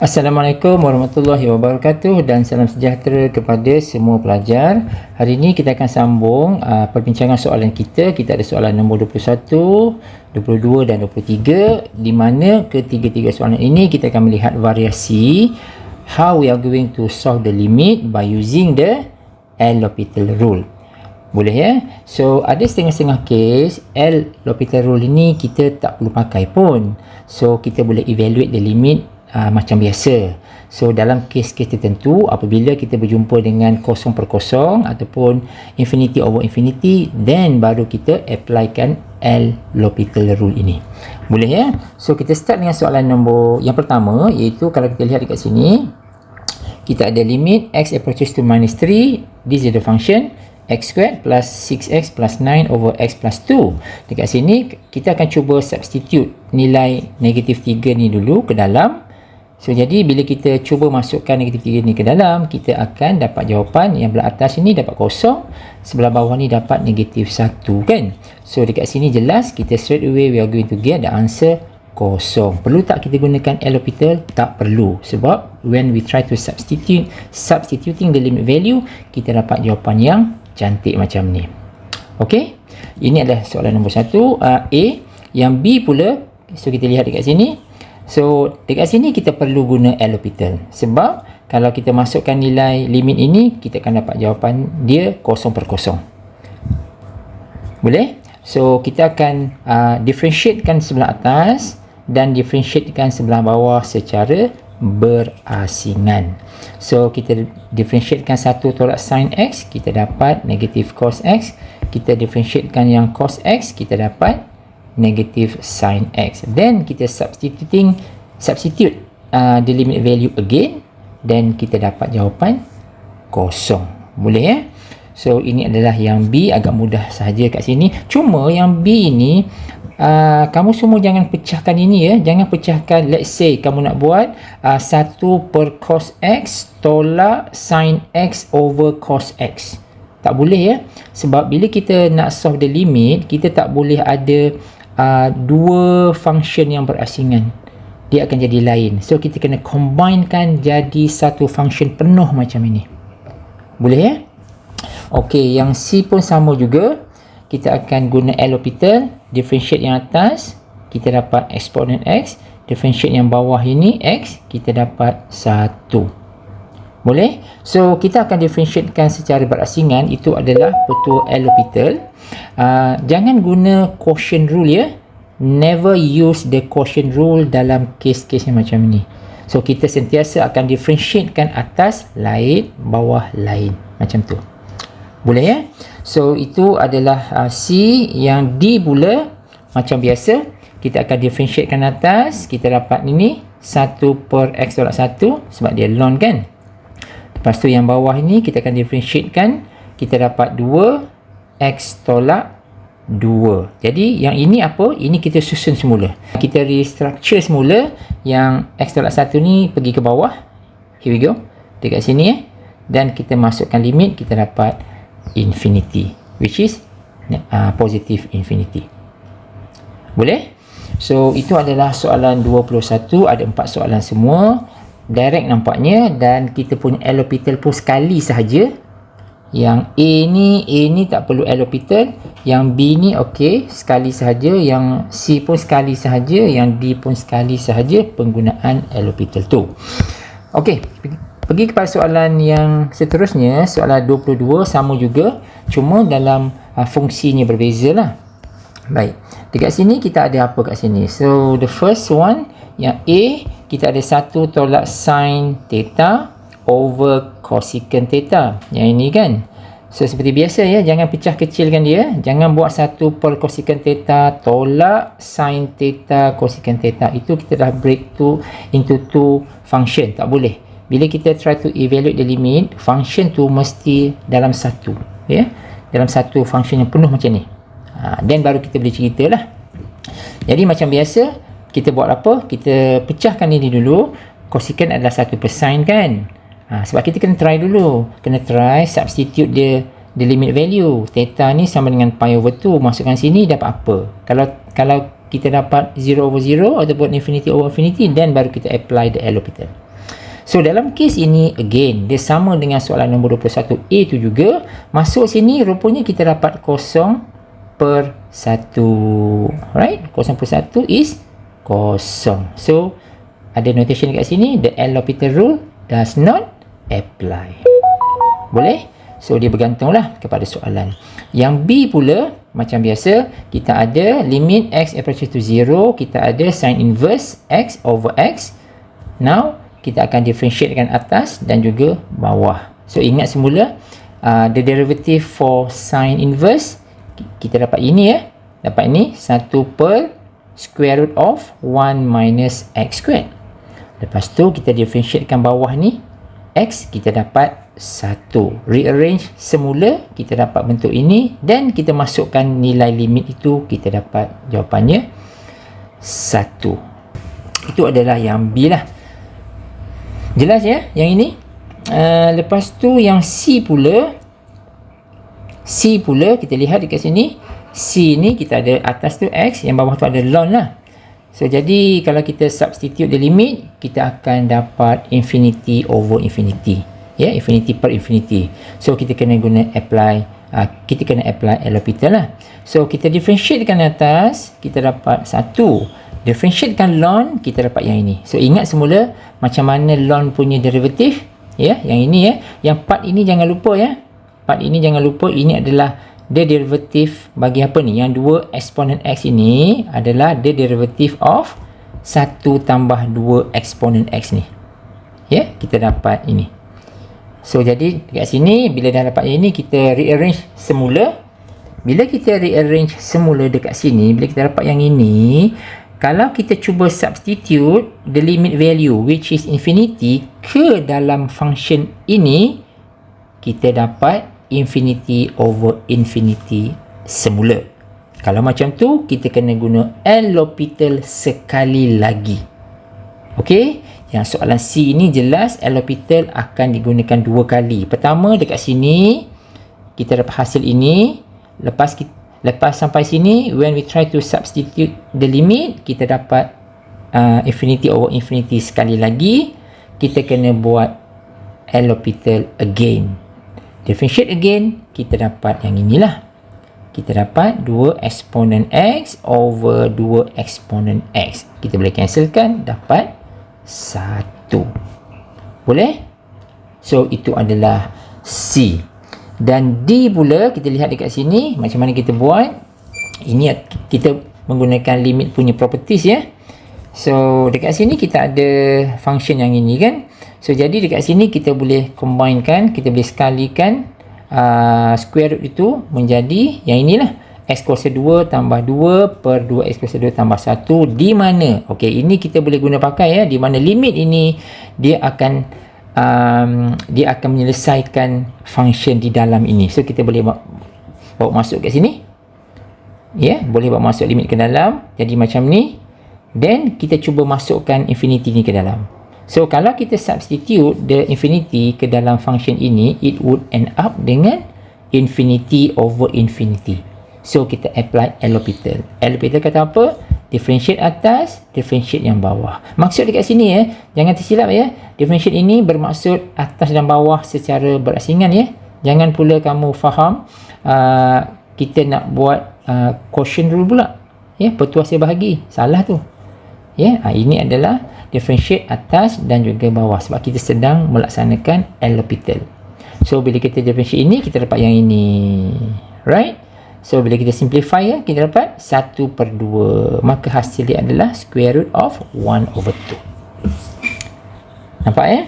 Assalamualaikum warahmatullahi wabarakatuh dan salam sejahtera kepada semua pelajar. Hari ini kita akan sambung perbincangan soalan kita. Kita ada soalan nombor 21, 22 dan 23, di mana ketiga-tiga soalan ini kita akan melihat variasi how we are going to solve the limit by using the L'Hopital rule. Boleh ya? So ada setengah-setengah case L'Hopital rule ini kita tak perlu pakai pun. So kita boleh evaluate the limit macam biasa. So dalam kes-kes tertentu, apabila kita berjumpa dengan kosong per kosong ataupun infinity over infinity, then baru kita applykan L'Hopital rule ini. Boleh ya? So kita start dengan soalan nombor yang pertama, iaitu kalau kita lihat dekat sini, kita ada limit x approaches to minus 3. This is the function x squared plus 6x plus 9 over x plus 2. Dekat sini kita akan cuba substitute nilai negatif 3 ni dulu ke dalam. So jadi bila kita cuba masukkan negatif 3 ni ke dalam, kita akan dapat jawapan yang belah atas ini dapat kosong, sebelah bawah ni dapat negatif 1 kan. So dekat sini jelas kita straight away we are going to get the answer kosong. Perlu tak kita gunakan L'Hopital? Tak perlu, sebab when we try to substituting the limit value, kita dapat jawapan yang cantik macam ni. Okey, ini adalah soalan nombor 1 A. Yang B pula, so kita lihat dekat sini. So dekat sini kita perlu guna L'Hopital, sebab kalau kita masukkan nilai limit ini, kita akan dapat jawapan dia kosong per kosong. Boleh? So kita akan differentiatekan sebelah atas dan differentiatekan sebelah bawah secara berasingan. So kita differentiatekan 1 tolak sin x, kita dapat negatif cos x. Kita differentiatekan yang cos x, kita dapat negative sin x. Then kita substitute the limit value again, then kita dapat jawapan kosong. Boleh ya? So ini adalah yang B, agak mudah sahaja kat sini. Cuma yang B ini kamu semua jangan pecahkan ini ya. Jangan pecahkan, let's say kamu nak buat 1 per cos x tolak sin x over cos x. Tak boleh ya. Sebab bila kita nak solve the limit, kita tak boleh ada dua function yang berasingan. Dia akan jadi lain. So kita kena combinekan jadi satu function penuh macam ini. Boleh ya? Okey, yang C pun sama juga. Kita akan guna L'Hopital. Differentiate yang atas, kita dapat exponent x. Differentiate yang bawah ini x, kita dapat 1. Boleh? So kita akan differentiatekan secara berasingan. Itu adalah betul L'Hopital. Jangan guna quotient rule ya. Never use the quotient rule dalam kes-kes yang macam ni. So kita sentiasa akan differentiatekan atas lain, bawah lain, macam tu. Boleh ya? So itu adalah C. Yang D pula macam biasa, kita akan differentiatekan atas, kita dapat ini 1 per x tolak 1, sebab dia ln kan. Lepas tu yang bawah ini kita akan differentiatekan, kita dapat 2 x tolak 2. Jadi yang ini apa? Ini kita susun semula. Kita restructure semula. Yang x tolak 1 ni pergi ke bawah. Here we go. Dekat sini ya. Dan kita masukkan limit, kita dapat infinity, which is positive infinity. Boleh? So itu adalah soalan 21. Ada 4 soalan semua. Direct nampaknya, dan kita punya L'Hopital pun sekali sahaja. Yang A ni tak perlu L'Hopital. Yang B ni okey, sekali sahaja. Yang C pun sekali sahaja. Yang D pun sekali sahaja penggunaan L'Hopital tu. Okey, pergi kepada soalan yang seterusnya. Soalan 22 sama juga, cuma dalam fungsinya berbeza lah. Baik, dekat sini kita ada apa kat sini? So the first one, yang A, kita ada 1 tolak sin theta over cosecant theta. Yang ini kan. So seperti biasa ya, jangan pecah kecilkan dia. Jangan buat 1 per cosecant theta tolak sin theta cosecant theta. Itu kita dah break into 2 function. Tak boleh. Bila kita try to evaluate the limit, function tu mesti dalam satu ya. Dalam satu function yang penuh macam ni. Then baru kita boleh cerita lah. Jadi macam biasa, kita buat apa? Kita pecahkan ini dulu. Cosecant adalah 1 per sin kan. Sebab kita kena try dulu. Kena try substitute the limit value. Theta ni sama dengan pi over 2. Masukkan sini dapat apa? Kalau kita dapat 0 over 0 ataupun infinity over infinity, then baru kita apply the L'Hopital. So dalam kes ini again dia sama dengan soalan nombor 21A tu juga. Masuk sini rupanya kita dapat 0/1. Right? 0/1 is 0. So ada notation dekat sini, the L'Hopital rule does not apply. Boleh? So dia bergantunglah kepada soalan. Yang B pula macam biasa, kita ada limit x approaches to 0, kita ada sin inverse x over x. Now kita akan differentiatekan atas dan juga bawah. So ingat semula the derivative for sin inverse kita dapat ini ya. Dapat ini 1 per square root of 1 minus x squared. Lepas tu kita differentiatekan bawah ni x, kita dapat 1. Rearrange semula, kita dapat bentuk ini dan kita masukkan nilai limit itu, kita dapat jawapannya 1. Itu adalah yang B lah. Jelas ya yang ini? Lepas tu yang C pula kita lihat dekat sini. C ni kita ada atas tu x, yang bawah tu ada ln lah. So jadi kalau kita substitute the limit, kita akan dapat infinity over infinity. Ya, infinity per infinity. So kita kena guna apply L'Hopital lah. So kita differentiatekan atas, kita dapat 1. Differentiatekan ln, kita dapat yang ini. So ingat semula macam mana ln punya derivative. Ya, yang ini ya. Yang part ini jangan lupa ya. Part ini jangan lupa, ini adalah the derivative bagi apa ni? Yang 2 eksponen x ini adalah the derivative of 1 tambah 2 eksponen x ni. Ya, kita dapat ini. So jadi dekat sini bila dah dapat ini, kita rearrange semula. Bila kita rearrange semula dekat sini, bila kita dapat yang ini, kalau kita cuba substitute the limit value which is infinity ke dalam function ini, kita dapat infinity over infinity semula. Kalau macam tu, kita kena guna L'Hopital sekali lagi. Okey, yang soalan C ni jelas L'Hopital akan digunakan 2 kali. Pertama dekat sini kita dapat hasil ini. Lepas sampai sini, when we try to substitute the limit, kita dapat infinity over infinity sekali lagi. Kita kena buat L'Hopital again. Differentiate again, kita dapat yang inilah. Kita dapat 2 eksponen x over 2 eksponen x. Kita boleh cancelkan, dapat 1. Boleh? So itu adalah C. Dan D pula, kita lihat dekat sini macam mana kita buat. Ini kita menggunakan limit punya properties ya. So dekat sini kita ada function yang ini kan. So jadi dekat sini kita boleh combinekan, kita boleh sekalikan square root itu menjadi yang inilah, x kuasa 2 tambah 2 per 2x kuasa 2 tambah 1, di mana okey, ini kita boleh guna pakai ya, di mana limit ini dia akan menyelesaikan function di dalam ini. So kita boleh bawa masuk kat sini ya, boleh bawa masuk limit ke dalam jadi macam ni, then kita cuba masukkan infinity ni ke dalam. So kalau kita substitute the infinity ke dalam function ini, it would end up dengan infinity over infinity. So kita apply L'Hopital. L'Hopital kata apa? Differentiate atas, differentiate yang bawah. Maksud dekat sini ya, jangan tersilap ya. Differentiate ini bermaksud atas dan bawah secara berasingan ya. Jangan pula kamu faham kita nak buat quotient rule pula. Ya, pertuasan bahagi. Salah tu. Ya, ini adalah differentiate atas dan juga bawah sebab kita sedang melaksanakan L'Hopital. So bila kita differentiate ini, kita dapat yang ini. Right? So bila kita simplify ya, kita dapat 1/2. Maka hasil dia adalah square root of 1/2. Nampak ya?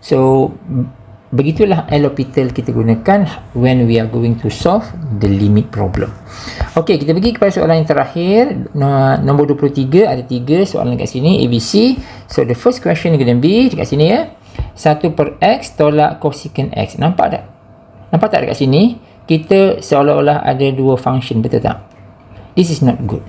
So begitulah L'Hopital kita gunakan when we are going to solve the limit problem. Okey, kita pergi kepada soalan yang terakhir, nombor 23. Ada 3 soalan kat sini, ABC. So the first question going to be dekat sini ya, 1/x tolak cosecant x. Nampak tak? Nampak tak dekat sini? Kita seolah-olah ada 2 function, betul tak? This is not good.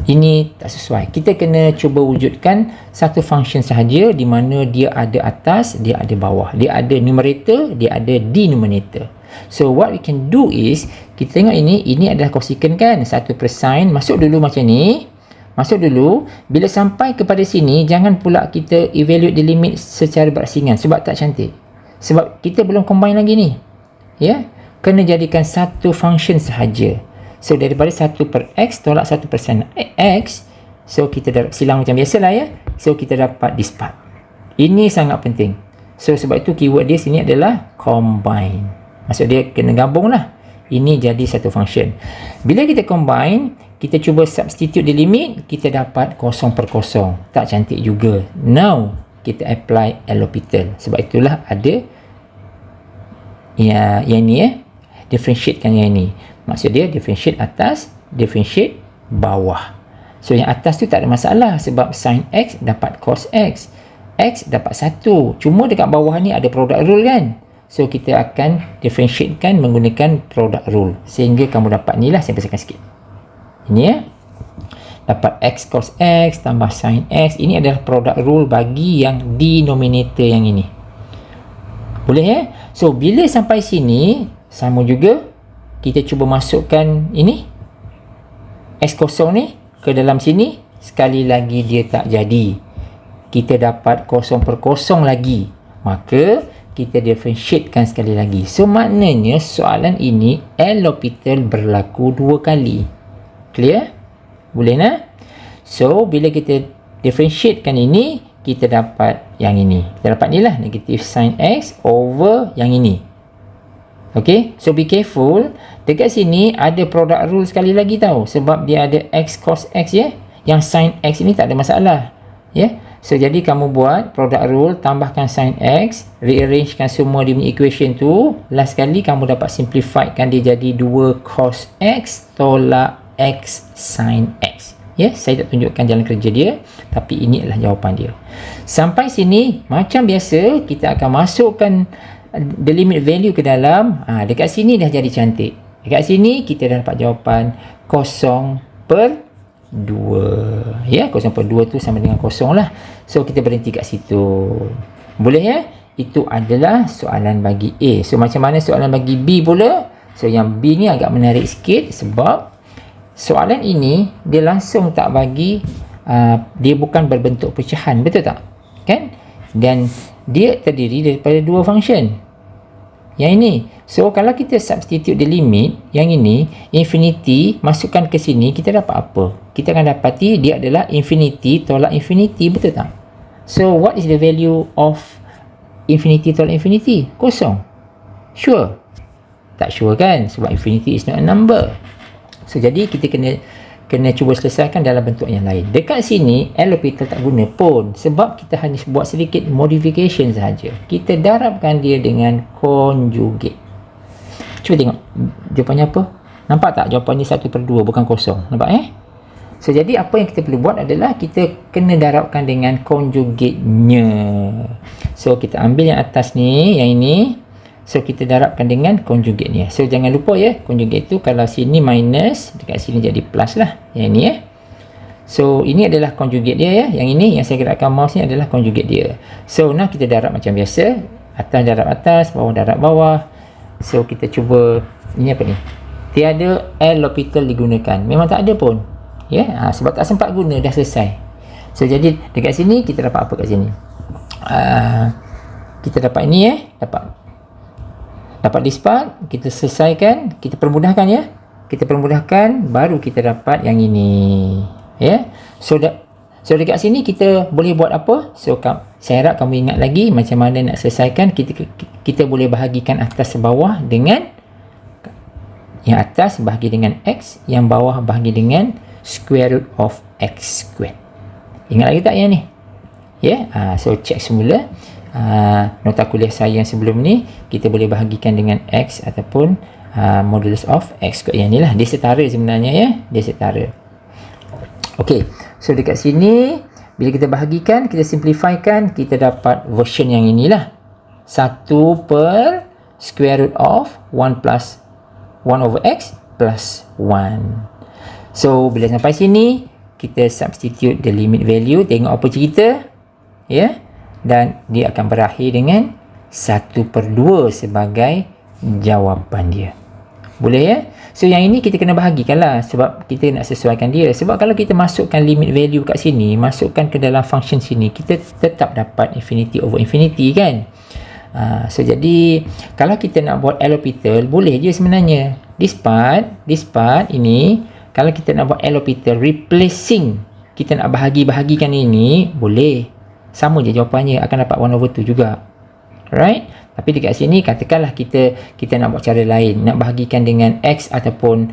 Ini tak sesuai. Kita kena cuba wujudkan satu function sahaja di mana dia ada atas, dia ada bawah. Dia ada numerator, dia ada denominator. So what we can do is, kita tengok ini adalah cosecant kan, 1 per sin. Masuk dulu macam ni. Masuk dulu. Bila sampai kepada sini, jangan pula kita evaluate the limit secara berasingan sebab tak cantik. Sebab kita belum combine lagi ni. Ya, kena jadikan satu function sahaja. So daripada 1 per x tolak 1 per sin x, so kita dapat silang macam biasalah ya. So kita dapat this part. Ini sangat penting. So sebab itu keyword dia sini adalah combine. Maksud dia kena gabung lah. Ini jadi satu function. Bila kita combine, kita cuba substitute the limit, kita dapat 0 per 0. Tak cantik juga. Now kita apply L'Hopital. Sebab itulah ada yang ni ya. Differentiatekan yang ni. Maksud dia differentiate atas, differentiate bawah. So yang atas tu tak ada masalah sebab sin x dapat cos x. X dapat 1. Cuma dekat bawah ni ada product rule kan. So kita akan differentiatekan menggunakan product rule. Sehingga kamu dapat ni lah, saya besarkan sikit. Ini ya. Dapat x cos x tambah sin x. Ini adalah product rule bagi yang denominator yang ini. Boleh ya? So bila sampai sini, sama juga. Kita cuba masukkan ini. X kosong ni ke dalam sini. Sekali lagi dia tak jadi. Kita dapat 0 per 0 lagi. Maka kita differentiatekan sekali lagi. So maknanya soalan ini L'Hopital berlaku 2 kali. Clear? Boleh nak? So bila kita differentiatekan ini, kita dapat yang ini. Kita dapat ni lah, negative sin x over yang ini. Okay, so be careful. Dekat sini ada product rule sekali lagi tahu. Sebab dia ada x cos x ya. Yang sin x ini tak ada masalah. Ya. So jadi kamu buat product rule, tambahkan sin x, rearrangekan semua di equation tu. Last kali kamu dapat simplifykan dia jadi 2 cos x tolak x sin x. Ya, saya tak tunjukkan jalan kerja dia, tapi ini adalah jawapan dia. Sampai sini macam biasa kita akan masukkan the limit value ke dalam. Dekat sini dah jadi cantik. Dekat sini kita dah dapat jawapan 0 per 2. Ya, 0 per 2 tu sama dengan 0 lah. So kita berhenti kat situ. Boleh ya? Itu adalah soalan bagi A. So macam mana soalan bagi B pula? So yang B ni agak menarik sikit sebab soalan ini dia langsung tak bagi dia bukan berbentuk pecahan, betul tak? Kan? Dan dia terdiri daripada 2 function. Yang ini. So kalau kita substitute the limit yang ini, infinity masukkan ke sini, kita dapat apa? Kita akan dapati dia adalah infinity tolak infinity, betul tak? So what is the value of infinity tolak infinity? 0. Sure? Tak sure kan? Sebab infinity is not a number. So jadi kita kena cuba selesaikan dalam bentuk yang lain. Dekat sini L'Hopital tak guna pun sebab kita hanya buat sedikit modification sahaja. Kita darabkan dia dengan conjugate. Cuba tengok jawapannya apa. Nampak tak jawapannya 1 per 2 bukan 0. Nampak So jadi apa yang kita perlu buat adalah kita kena darabkan dengan conjugate-nya. So kita ambil yang atas ni, yang ini. So kita darabkan dengan conjugate-nya. So jangan lupa ya, conjugate tu kalau sini minus, dekat sini jadi plus lah. Yang ini ya. So ini adalah conjugate dia ya. Yang ini yang saya gerakkan mouse ni adalah conjugate dia. So now kita darab macam biasa. Atas darab atas, bawah darab bawah. So kita cuba, ini apa ni? Tiada L'Hopital digunakan. Memang tak ada pun. Ya, sebab tak sempat guna, dah selesai. So jadi dekat sini kita dapat apa kat sini? Kita dapat ini ya, dapat this part, kita selesaikan, kita permudahkan ya. Kita permudahkan, baru kita dapat yang ini. Ya. So dekat sini kita boleh buat apa? So saya harap kamu ingat lagi macam mana nak selesaikan. Kita boleh bahagikan atas ke bawah dengan yang atas bahagi dengan x, yang bawah bahagi dengan square root of x squared. Ingat lagi tak yang ni? Ya. So cek semula. Nota kuliah saya yang sebelum ni kita boleh bahagikan dengan x ataupun modulus of x squared. Yang ni lah, dia setara sebenarnya ya, dia setara. Okey, so dekat sini bila kita bahagikan, kita simplifykan, kita dapat version yang inilah, 1 per square root of 1 plus 1 over x plus 1. So bila sampai sini kita substitute the limit value, tengok apa cerita ya. Dan dia akan berakhir dengan 1 per 2 sebagai jawapan dia. Boleh ya? So yang ini kita kena bahagikan lah, sebab kita nak sesuaikan dia. Sebab kalau kita masukkan limit value kat sini, masukkan ke dalam function sini, kita tetap dapat infinity over infinity kan. So jadi kalau kita nak buat L'Hopital, boleh je sebenarnya. This part ini, kalau kita nak buat L'Hopital replacing, kita nak bahagikan ini, boleh. Sama je jawapannya, akan dapat 1/2 juga. Right? Tapi dekat sini katakanlah kita nak buat cara lain, nak bahagikan dengan x ataupun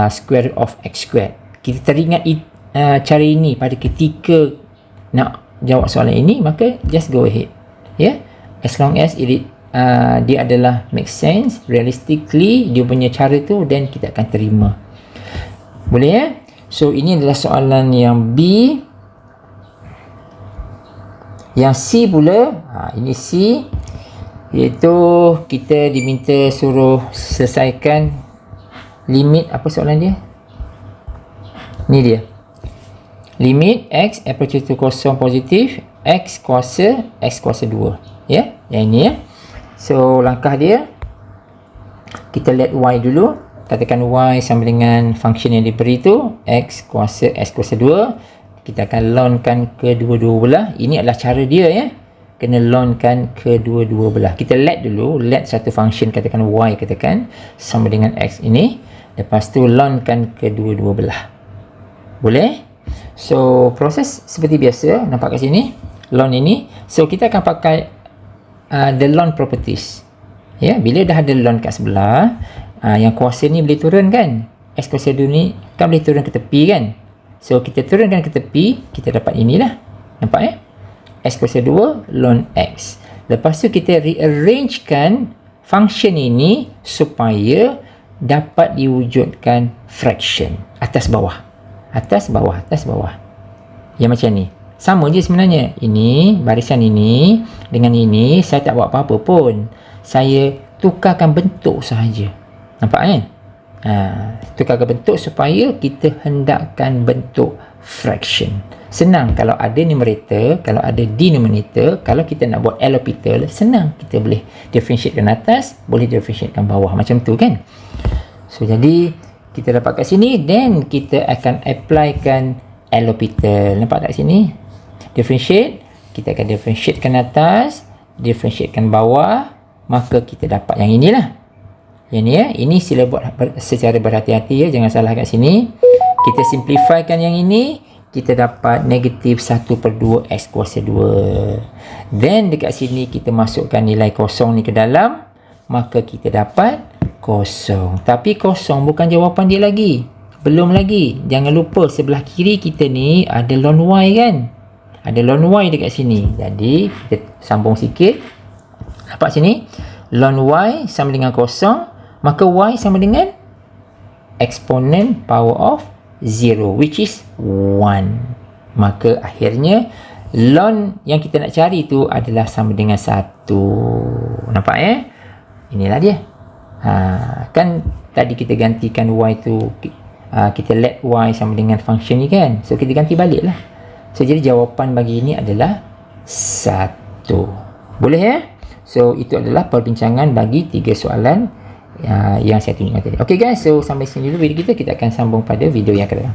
square root of x squared. Kita teringat cara ini pada ketika nak jawab soalan ini, maka just go ahead. Ya. As long as dia adalah make sense, realistically dia punya cara tu, then kita akan terima. Boleh ya? So ini adalah soalan yang B. Yang C pula, ini C, iaitu kita diminta suruh selesaikan limit, apa soalan dia? Ni dia. Limit x approach to kosong positif, x kuasa 2. Ya, yang ini ya. So langkah dia, kita let y dulu. Katakan y sama dengan function yang diberi tu, x kuasa 2. Kita akan loankan kedua-dua belah. Ini adalah cara dia ya. Kena loankan kedua-dua belah. Kita let dulu, let satu function, katakan y katakan sama dengan x ini. Lepas tu loankan kedua-dua belah. Boleh? So proses seperti biasa, nampak kat sini loan ini. So kita akan pakai the loan properties. Ya, bila dah ada loan kat sebelah, yang kuasa ni boleh turun kan? X kuasa 2 ni kan boleh turun ke tepi kan? So kita turunkan ke tepi, kita dapat inilah. Nampak ya? X kuasa 2 ln x. Lepas tu kita rearrangekan function ini supaya dapat diwujudkan fraction. Atas bawah. Atas bawah, atas bawah. Yang macam ni. Sama je sebenarnya. Ini, barisan ini dengan ini, saya tak buat apa-apa pun. Saya tukarkan bentuk sahaja. Nampak kan? Tukarkan bentuk supaya kita hendakkan bentuk fraction. Senang kalau ada numerator, kalau ada denominator. Kalau kita nak buat L'Hopital, senang. Kita boleh differentiatekan atas, boleh differentiatekan bawah. Macam tu kan? So, jadi kita dapat kat sini, then kita akan applykan L'Hopital. Nampak kat sini? Differentiate, kita akan differentiatekan atas, differentiatekan bawah, maka kita dapat yang inilah. Yang ni ya, ini sila buat secara berhati-hati ya, jangan salah kat sini. Kita simplifykan yang ini, kita dapat negatif 1/2 x kuasa 2. Then dekat sini kita masukkan nilai kosong ni ke dalam, maka kita dapat kosong. Tapi kosong bukan jawapan dia lagi. Belum lagi. Jangan lupa sebelah kiri kita ni ada ln y kan? Ada ln y dekat sini. Jadi kita sambung sikit. Nampak sini? Ln y sama dengan kosong. Maka y sama dengan exponent power of 0, which is 1. Maka akhirnya ln yang kita nak cari tu adalah sama dengan 1. Nampak ya? Inilah dia. Kan tadi kita gantikan y tu, kita let y sama dengan function ni kan? So kita ganti balik lah. So jadi jawapan bagi ini adalah 1. Boleh ya? So itu adalah perbincangan bagi 3 soalan yang saya tunjukkan tadi. Okay guys, so sampai sini dulu video kita. Kita akan sambung pada video yang akan datang.